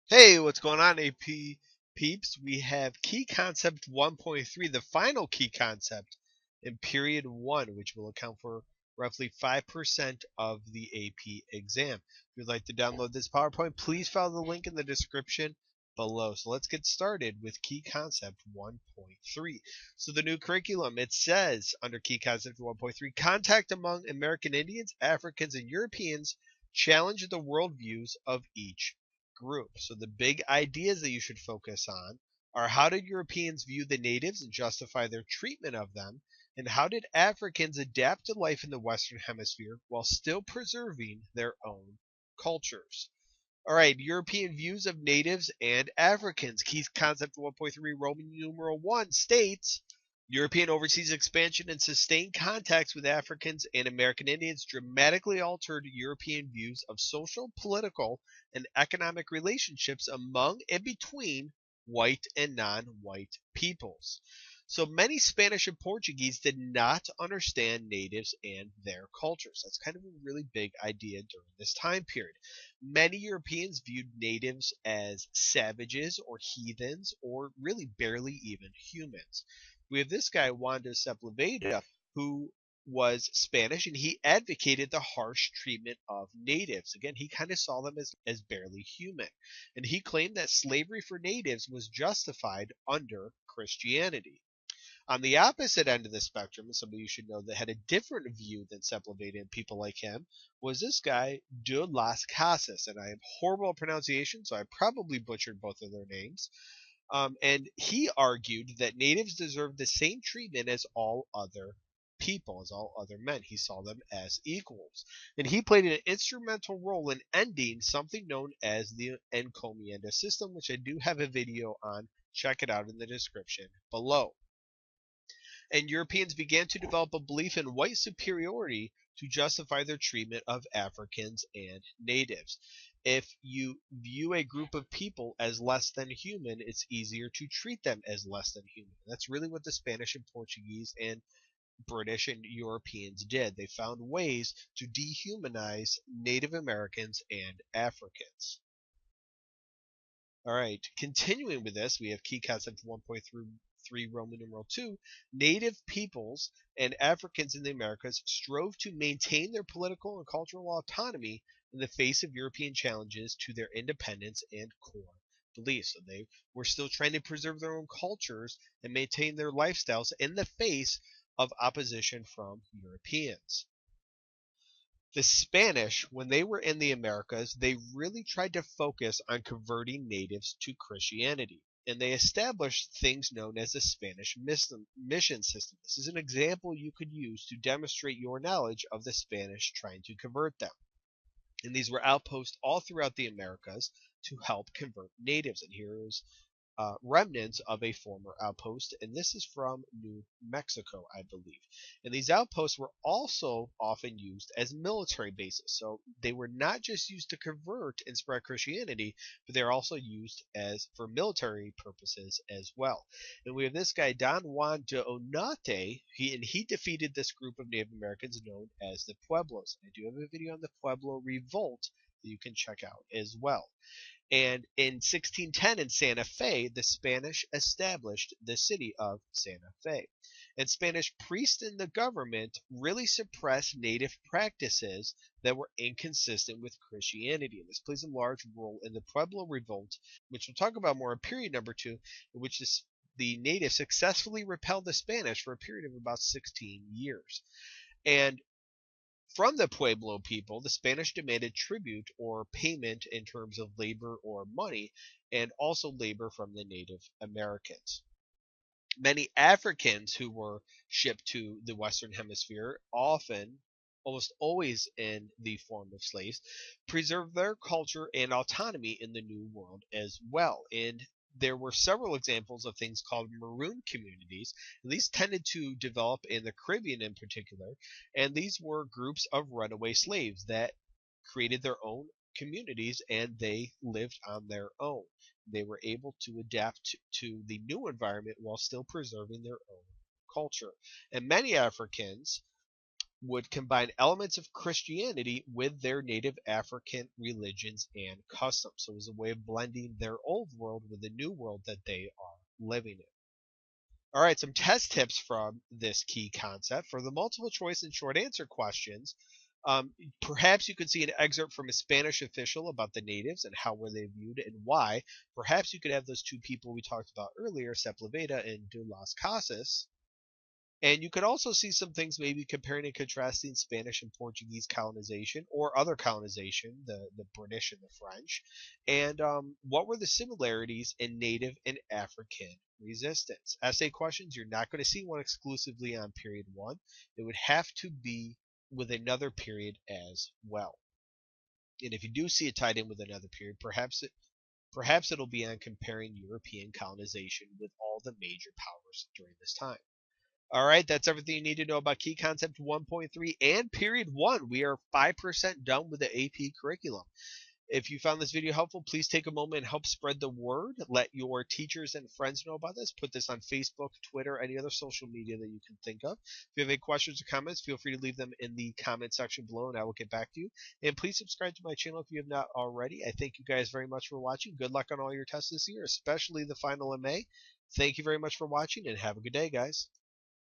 Hey, what's going on, AP peeps? We have key concept 1.3, the final key concept in period 1, which will account for roughly 5% of the AP exam. If you'd like to download this PowerPoint, please follow the link in the description below. So let's get started with key concept 1.3. So the new curriculum, it says under key concept 1.3, contact among American Indians, Africans, and Europeans challenge the worldviews of each group. So the big ideas that you should focus on are: how did Europeans view the natives and justify their treatment of them? And how did Africans adapt to life in the Western Hemisphere while still preserving their own cultures? All right, European views of natives and Africans. Key concept 1.3 Roman numeral 1 states European overseas expansion and sustained contacts with Africans and American Indians dramatically altered European views of social, political, and economic relationships among and between white and non-white peoples. So many Spanish and Portuguese did not understand natives and their cultures. That's kind of a really big idea during this time period. Many Europeans viewed natives as savages or heathens or really barely even humans. We have this guy, Juan de Sepúlveda, who was Spanish, and he advocated the harsh treatment of natives. Again, he kind of saw them as barely human. And he claimed that slavery for natives was justified under Christianity. On the opposite end of the spectrum, and somebody you should know that had a different view than Sepúlveda and people like him, was this guy, de las Casas. And I am horrible at pronunciation, so I probably butchered both of their names. And he argued that natives deserved the same treatment as all other people, as all other men. He saw them as equals. And he played an instrumental role in ending something known as the Encomienda system, which I do have a video on. Check it out in the description below. And Europeans began to develop a belief in white superiority to justify their treatment of Africans and natives. If you view a group of people as less than human, it's easier to treat them as less than human. That's really what the Spanish and Portuguese and British and Europeans did. They found ways to dehumanize Native Americans and Africans. All right, continuing with this, we have key concept 1.3 Roman numeral 2. Native peoples and Africans in the Americas strove to maintain their political and cultural autonomy in the face of European challenges to their independence and core beliefs. So they were still trying to preserve their own cultures and maintain their lifestyles in the face of opposition from Europeans. The Spanish, when they were in the Americas, they really tried to focus on converting natives to Christianity. And they established things known as the Spanish mission system. This is an example you could use to demonstrate your knowledge of the Spanish trying to convert them. And these were outposts all throughout the Americas to help convert natives. And here is remnants of a former outpost, and this is from New Mexico, I believe. And these outposts were also often used as military bases. So they were not just used to convert and spread Christianity, but they're also used as for military purposes as well. And we have this guy, Don Juan de Onate, he defeated this group of Native Americans known as the Pueblos. I do have a video on the Pueblo Revolt that you can check out as well. And in 1610 in Santa Fe, the Spanish established the city of Santa Fe. And Spanish priests in the government really suppressed native practices that were inconsistent with Christianity. And this plays a large role in the Pueblo Revolt, which we'll talk about more in period number 2, in which the natives successfully repelled the Spanish for a period of about 16 years. And from the Pueblo people, the Spanish demanded tribute or payment in terms of labor or money, and also labor from the Native Americans. Many Africans who were shipped to the Western Hemisphere, often, almost always in the form of slaves, preserved their culture and autonomy in the New World as well. And there were several examples of things called maroon communities. And these tended to develop in the Caribbean in particular, and these were groups of runaway slaves that created their own communities and they lived on their own. They were able to adapt to the new environment while still preserving their own culture. And many Africans would combine elements of Christianity with their native African religions and customs. So it was a way of blending their old world with the new world that they are living in. All right, some test tips from this key concept. For the multiple choice and short answer questions, perhaps you could see an excerpt from a Spanish official about the natives and how were they viewed and why. Perhaps you could have those two people we talked about earlier, Sepúlveda and de las Casas. And you could also see some things maybe comparing and contrasting Spanish and Portuguese colonization or other colonization, the British and the French, and what were the similarities in Native and African resistance. Essay questions, you're not going to see one exclusively on period one. It would have to be with another period as well. And if you do see it tied in with another period, perhaps it'll be on comparing European colonization with all the major powers during this time. All right, that's everything you need to know about Key Concept 1.3 and Period 1. We are 5% done with the AP curriculum. If you found this video helpful, please take a moment and help spread the word. Let your teachers and friends know about this. Put this on Facebook, Twitter, any other social media that you can think of. If you have any questions or comments, feel free to leave them in the comment section below and I will get back to you. And please subscribe to my channel if you have not already. I thank you guys very much for watching. Good luck on all your tests this year, especially the final in May. Thank you very much for watching and have a good day, guys.